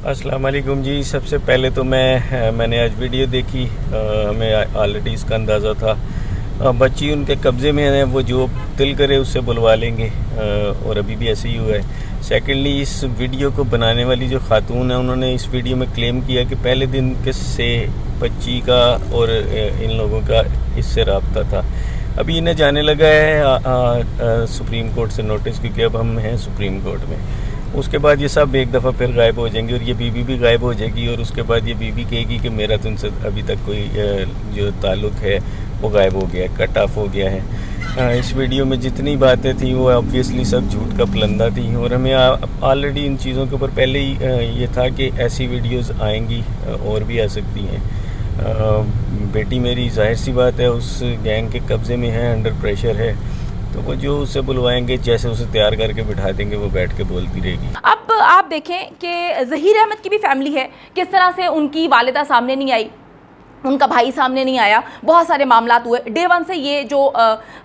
अस्सलाम वालेकुम जी। सबसे पहले तो मैंने आज वीडियो देखी, हमें ऑलरेडी इसका अंदाज़ा था। बच्ची उनके कब्ज़े में है, वो जो दिल करे उससे बुलवा लेंगे, और अभी भी ऐसे ही हुआ है। सेकेंडली, इस वीडियो को बनाने वाली जो खातून है, उन्होंने इस वीडियो में क्लेम किया कि पहले दिन से बच्ची का और इन लोगों का इससे रब्ता था। अभी इन्हें जाने लगा है सुप्रीम कोर्ट से नोटिस, क्योंकि अब हम हैं सुप्रीम कोर्ट में। उसके बाद ये सब एक दफ़ा फिर गायब हो जाएंगे और ये बीवी भी गायब हो जाएगी, और उसके बाद ये बीवी कहेगी कि मेरा तुमसे अभी तक कोई जो ताल्लुक़ है वो गायब हो गया है, कट ऑफ हो गया है। इस वीडियो में जितनी बातें थी वो ऑब्वियसली सब झूठ का पलंदा थी, और हमें ऑलरेडी इन चीज़ों के ऊपर पहले ही ये था कि ऐसी वीडियोस आएंगी और भी आ सकती हैं। बेटी मेरी जाहिर सी बात है उस गैंग के कब्ज़े में है, अंडर प्रेशर है, तो वो जो उसे बुलवाएंगे, जैसे उसे तैयार करके बिठा देंगे, वो बैठ के बोलती रहेगी। अब आप देखें कि ज़हीर अहमद की भी फैमिली है, किस तरह से उनकी वालिदा सामने नहीं आई, उनका भाई सामने नहीं आया, बहुत सारे मामला हुए। डे वन से ये जो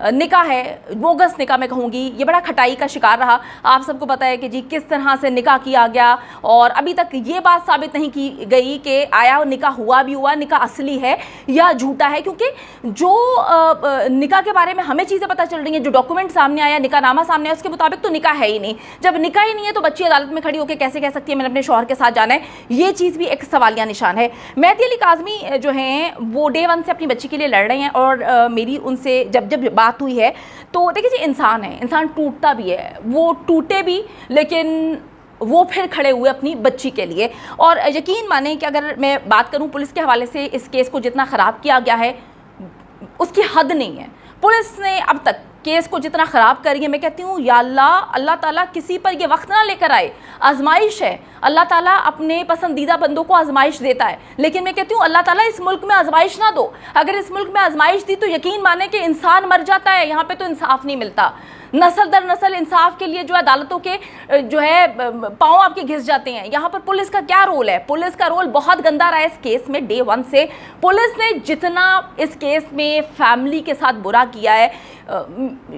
निकाह है, बोगस निकाह मैं कहूँगी, ये बड़ा खटाई का शिकार रहा। आप सबको पता है कि जी किस तरह से निकाह किया गया, और अभी तक ये बात साबित नहीं की गई कि आया निकाह हुआ भी हुआ, निकाह असली है या झूठा है, क्योंकि जो निकाह के बारे में हमें चीज़ें पता चल रही हैं, जो डॉक्यूमेंट सामने आया, निकाहनामा सामने आया, उसके मुताबिक तो निकाह है ही नहीं। जब निकाह ही नहीं है तो बच्ची अदालत में खड़ी होकर कैसे कह सकती है मैंने अपने शौहर के साथ जाना है? ये चीज़ भी एक सवालिया निशान है। मेहदी अली काज़मी जो है वो डे वन से अपनी बच्ची के लिए लड़ रहे हैं, और मेरी उनसे जब बात हुई है तो देखिए जी, इंसान है, इंसान टूटता भी है, वो टूटे भी, लेकिन वो फिर खड़े हुए अपनी बच्ची के लिए। और यकीन माने कि अगर मैं बात करूं पुलिस के हवाले से, इस केस को जितना ख़राब किया गया है उसकी हद नहीं है। पुलिस ने अब तक केस को जितना ख़राब करी है, मैं कहती हूँ या अल्लाह ताला किसी पर ये वक्त ना लेकर आए। आजमाइश है, अल्लाह ताला अपने पसंदीदा बंदों को आजमाइश देता है, लेकिन मैं कहती हूँ अल्लाह ताला इस मुल्क में आजमाइश ना दो। अगर इस मुल्क में आजमाइश दी तो यकीन माने कि इंसान मर जाता है। यहाँ पे तो इंसाफ नहीं मिलता, नस्ल दर नस्ल इंसाफ के लिए जो है अदालतों के जो है पाँव आपके घिस जाते हैं। यहाँ पर पुलिस का क्या रोल है? पुलिस का रोल बहुत गंदा रहा है इस केस में। डे वन से पुलिस ने जितना इस केस में फैमिली के साथ बुरा किया है,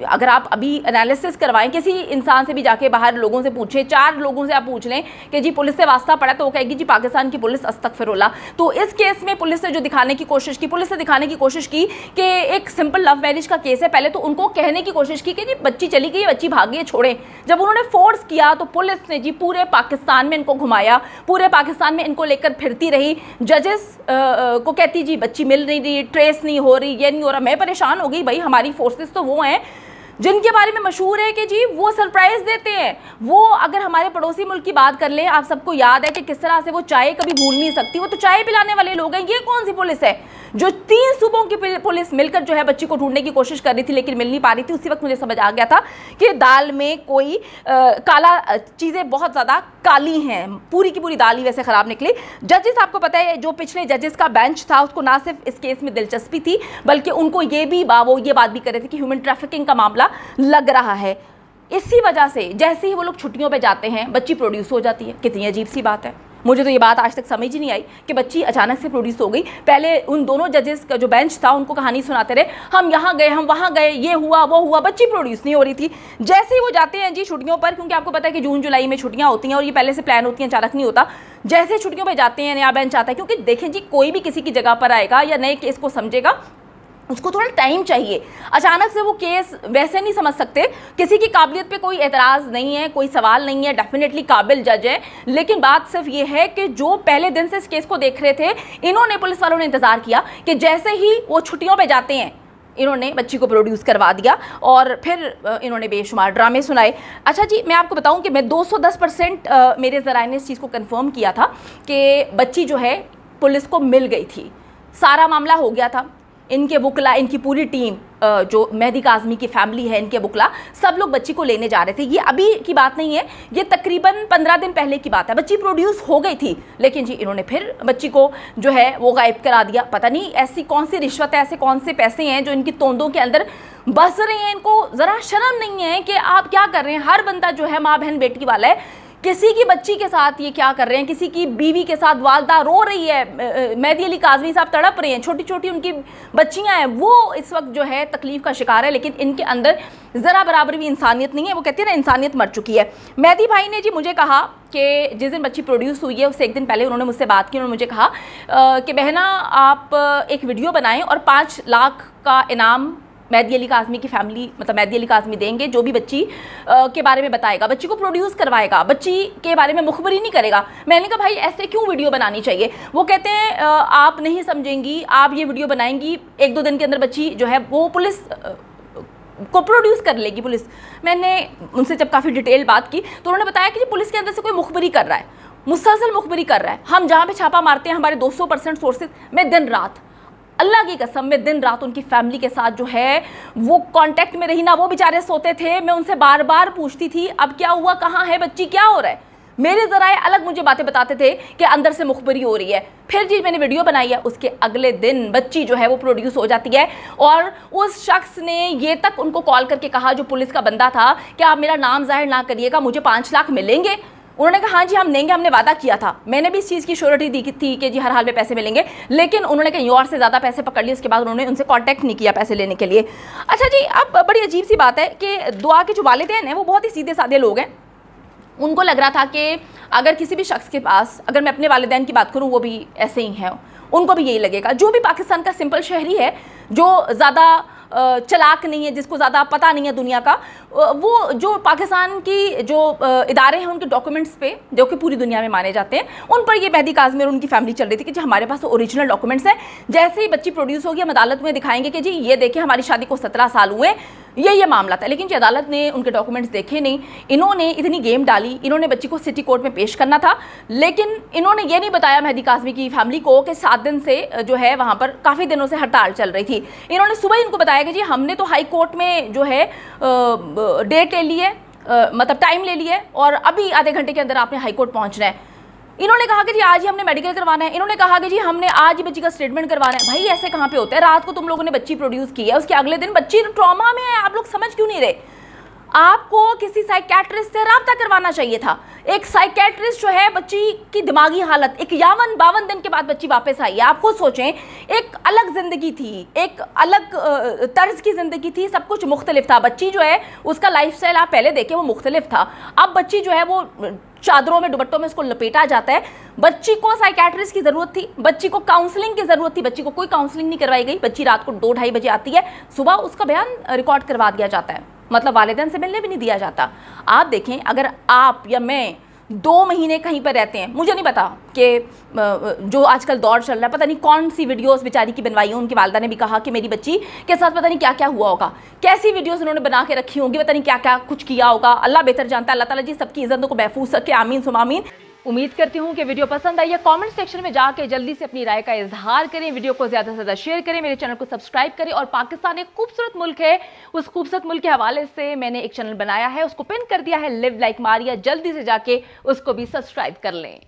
अगर आप अभी एनालिसिस करवाएं, किसी इंसान से भी जाके बाहर लोगों से पूछें, 4 लोगों से आप पूछ लें कि जी पुलिस से वास्ता पड़ा, तो वो कहेगी जी पाकिस्तान की पुलिस अस्तगफिरुल्लाह। तो इस केस में पुलिस ने जो दिखाने की कोशिश की, पुलिस ने दिखाने की कोशिश की कि एक सिंपल लव मैरिज का केस है। पहले तो उनको कहने की कोशिश की कि जी बच्ची चली गई, बच्ची भाग गई, छोड़ें। जब उन्होंने फोर्स किया तो पुलिस ने जी पूरे पाकिस्तान में इनको घुमाया, पूरे पाकिस्तान में इनको लेकर फिरती रही, जजेस को कहती जी बच्ची मिल नहीं रही, ट्रेस नहीं हो रही, ये नहीं हो रहा। मैं परेशान हो गई, भाई हमारी फोर्सेस तो वो हैं जिनके बारे में मशहूर है कि जी वो सरप्राइज देते हैं। वो अगर हमारे पड़ोसी मुल्क की बात कर लें, आप सबको याद है कि किस तरह से वो चाय कभी भूल नहीं सकती, वो तो चाय पिलाने वाले लोग हैं। ये कौन सी पुलिस है जो 3 सूबों की पुलिस मिलकर जो है बच्ची को ढूंढने की कोशिश कर रही थी, लेकिन मिल नहीं पा रही थी। उसी वक्त मुझे समझ आ गया था कि दाल में कोई काला, चीज़ें बहुत ज़्यादा काली हैं, पूरी की पूरी दाल ही वैसे ख़राब निकली। जजेस, आपको पता है जो पिछले जजेस का बेंच था, उसको ना सिर्फ इस केस में दिलचस्पी थी, बल्कि उनको ये बात भी कर रहे थे कि ह्यूमन ट्रैफिकिंग का मामला लग रहा है। इसी वजह से जैसे ही वो लोग छुट्टियों पे जाते हैं, बच्ची प्रोड्यूस हो जाती है। कितनी अजीब सी बात है, मुझे तो ये बात आज तक समझ ही नहीं आई कि बच्ची अचानक से प्रोड्यूस हो गई। पहले उन दोनों जजेस का जो बेंच था उनको कहानी सुनाते रहे, हम यहाँ गए, हम वहाँ गए, ये हुआ वो हुआ, बच्ची प्रोड्यूस नहीं हो रही थी। जैसे ही वो जाते हैं जी छुट्टियों पर, क्योंकि आपको पता है कि जून जुलाई में छुट्टियाँ होती हैं और ये पहले से प्लान होती हैं, अचानक नहीं होता। जैसे छुट्टियों पर जाते हैं, नया बेंच आता है, क्योंकि देखें जी कोई भी किसी की जगह पर आएगा या नए केस को समझेगा, उसको थोड़ा टाइम चाहिए। अचानक से वो केस वैसे नहीं समझ सकते। किसी की काबिलियत पे कोई एतराज़ नहीं है, कोई सवाल नहीं है, डेफिनेटली काबिल जज है, लेकिन बात सिर्फ ये है कि जो पहले दिन से इस केस को देख रहे थे, इन्होंने, पुलिस वालों ने इंतज़ार किया कि जैसे ही वो छुट्टियों पे जाते हैं, इन्होंने बच्ची को प्रोड्यूस करवा दिया, और फिर इन्होंने बेशुमार ड्रामे सुनाए। अच्छा जी, मैं आपको बताऊं कि मैं 210% मेरे ज़राए ने इस चीज़ को कंफर्म किया था कि बच्ची जो है पुलिस को मिल गई थी, सारा मामला हो गया था। इनके वकला, इनकी पूरी टीम, जो मेहदी काज़मी की फैमिली है, इनके वकला, सब लोग बच्ची को लेने जा रहे थे। ये अभी की बात नहीं है, ये तकरीबन 15 दिन पहले की बात है। बच्ची प्रोड्यूस हो गई थी, लेकिन जी इन्होंने फिर बच्ची को जो है वो गायब करा दिया। पता नहीं ऐसी कौन सी रिश्वत है, ऐसे कौन से पैसे हैं जो इनकी तोंदों के अंदर बस रहे हैं। इनको ज़रा शर्म नहीं है कि आप क्या कर रहे हैं? हर बंदा जो है माँ बहन बेटी वाला है। किसी की बच्ची के साथ ये क्या कर रहे हैं, किसी की बीवी के साथ वालदा रो रही है, मेहदी अली काज़मी साहब तड़प रहे हैं, छोटी छोटी उनकी बच्चियां हैं, वो इस वक्त जो है तकलीफ का शिकार है, लेकिन इनके अंदर ज़रा बराबर भी इंसानियत नहीं है। वो कहते हैं ना, इंसानियत मर चुकी है। मेहदी भाई ने जी मुझे कहा कि जिस दिन बच्ची प्रोड्यूस हुई है उससे एक दिन पहले उन्होंने मुझसे बात की। उन्होंने मुझे कहा कि बहना आप एक वीडियो बनाएं और 5 लाख का इनाम मेहदी अली काज़मी की फैमिली, मतलब मेहदी अली काज़मी देंगे, जो भी बच्ची के बारे में बताएगा, बच्ची को प्रोड्यूस करवाएगा, बच्ची के बारे में मुखबरी नहीं करेगा। मैंने कहा भाई ऐसे क्यों वीडियो बनानी चाहिए? वो कहते हैं आप नहीं समझेंगी, आप ये वीडियो बनाएंगी 1-2 दिन के अंदर बच्ची जो है वो पुलिस को प्रोड्यूस कर लेगी पुलिस। मैंने उनसे जब काफ़ी डिटेल बात की तो उन्होंने बताया कि पुलिस के अंदर से कोई मुखबरी कर रहा है, मुसलसल मुखबरी कर रहा है। हम जहाँ पे छापा मारते हैं, हमारे 200% सोर्सेज, मैं दिन रात, अल्लाह की कसम में दिन रात उनकी फैमिली के साथ जो है वो कांटेक्ट में रही ना। वो बेचारे सोते थे, मैं उनसे बार बार पूछती थी अब क्या हुआ, कहाँ है बच्ची, क्या हो रहा है। मेरे ज़राए अलग मुझे बातें बताते थे कि अंदर से मुखबरी हो रही है। फिर जी मैंने वीडियो बनाई है, उसके अगले दिन बच्ची जो है वो प्रोड्यूस हो जाती है और उस शख्स ने ये तक उनको कॉल करके कहा, जो पुलिस का बंदा था, कि आप मेरा नाम जाहिर ना करिएगा, मुझे 5 लाख मिलेंगे। उन्होंने कहा हाँ जी हम देंगे, हमने वादा किया था। मैंने भी इस चीज़ की श्योरिटी दी थी कि जी हर हाल में पैसे मिलेंगे, लेकिन उन्होंने कहीं और से ज़्यादा पैसे पकड़ लिए। उसके बाद उन्होंने उनसे कांटेक्ट नहीं किया पैसे लेने के लिए। अच्छा जी, अब बड़ी अजीब सी बात है कि दुआ के जो वालिदैन हैं वो बहुत ही सीधे साधे लोग हैं। उनको लग रहा था कि अगर किसी भी शख्स के पास, अगर मैं अपने वालिदैन की बात करूँ वो भी ऐसे ही हैं, उनको भी यही लगेगा, जो भी पाकिस्तान का सिंपल शहरी है, जो ज़्यादा चलाक नहीं है, जिसको ज़्यादा पता नहीं है दुनिया का, वो जो पाकिस्तान की जो इदारे हैं उनके डॉक्यूमेंट्स पे, जो कि पूरी दुनिया में माने जाते हैं, उन पर ये मेहदी काज़मी और उनकी फैमिली चल रही थी कि जी हमारे पास तो ओरिजिनल डॉक्यूमेंट्स हैं। जैसे ही बच्ची प्रोड्यूस होगी हम अदालत में दिखाएंगे कि जी ये देखिए हमारी शादी को 17 साल हुए, ये मामला था। लेकिन जी अदालत ने उनके डॉक्यूमेंट्स देखे नहीं। इन्होंने इतनी गेम डाली, इन्होंने बच्ची को सिटी कोर्ट में पेश करना था, लेकिन इन्होंने ये नहीं बताया मेहदी काज़मी की फैमिली को कि 7 दिन से जो है वहाँ पर काफ़ी दिनों से हड़ताल चल रही थी। इन्होंने सुबह इनको बताया कि जी हमने तो हाई कोर्ट में जो है डेट ले ली है, मतलब टाइम ले लिया है और अभी आधे घंटे के अंदर आपने हाई कोर्ट पहुँचना है। इन्होंने कहा कि जी आज ही हमने मेडिकल करवाना है, इन्होंने कहा कि जी हमने आज ही बच्ची का स्टेटमेंट करवाना है। भाई ऐसे कहाँ पे होता है? रात को तुम लोगों ने बच्ची प्रोड्यूस की है, उसके अगले दिन बच्ची ट्रॉमा में है, आप लोग समझ क्यों नहीं रहे? आपको किसी साइकेट्रिस्ट से रब्ता करवाना चाहिए था। एक साइकेट्रिस्ट जो है बच्ची की दिमागी हालत, 51-52 दिन के बाद बच्ची वापस आई है। आप खुद सोचें, एक अलग ज़िंदगी थी, एक अलग तर्ज की ज़िंदगी थी, सब कुछ मुख्तलिफ था। बच्ची जो है उसका लाइफस्टाइल आप पहले देखें, वो मुख्तलिफ था। अब बच्ची जो है वो चादरों में, दुपट्टों में उसको लपेटा जाता है। बच्ची को साइकेट्रिस्ट की ज़रूरत थी, बच्ची को काउंसलिंग की ज़रूरत थी, बच्ची को कोई काउंसलिंग नहीं करवाई गई। बच्ची रात को 2-2:30 बजे आती है, सुबह उसका बयान रिकॉर्ड करवा दिया जाता है, मतलब वालिदैन से मिलने भी नहीं दिया जाता। आप देखें, अगर आप या मैं 2 महीने कहीं पर रहते हैं, मुझे नहीं पता कि जो आजकल दौर चल रहा है, पता नहीं कौन सी वीडियोस बेचारी की बनवाई है। उनकी वालदा ने भी कहा कि मेरी बच्ची के साथ पता नहीं क्या क्या हुआ होगा, कैसी वीडियोस उन्होंने बना के रखी होंगी, पता नहीं क्या क्या कुछ किया होगा। अल्लाह बेहतर जानता है। अल्लाह ताला जी सबकी इज्जतों को महफूज रखे, आमीन सुम आमीन। उम्मीद करती हूँ कि वीडियो पसंद आई है। कमेंट सेक्शन में जाके जल्दी से अपनी राय का इजहार करें, वीडियो को ज़्यादा से ज़्यादा शेयर करें, मेरे चैनल को सब्सक्राइब करें। और पाकिस्तान एक खूबसूरत मुल्क है, उस खूबसूरत मुल्क के हवाले से मैंने एक चैनल बनाया है, उसको पिन कर दिया है, लिव लाइक मारिया, जल्दी से जाके उसको भी सब्सक्राइब कर लें।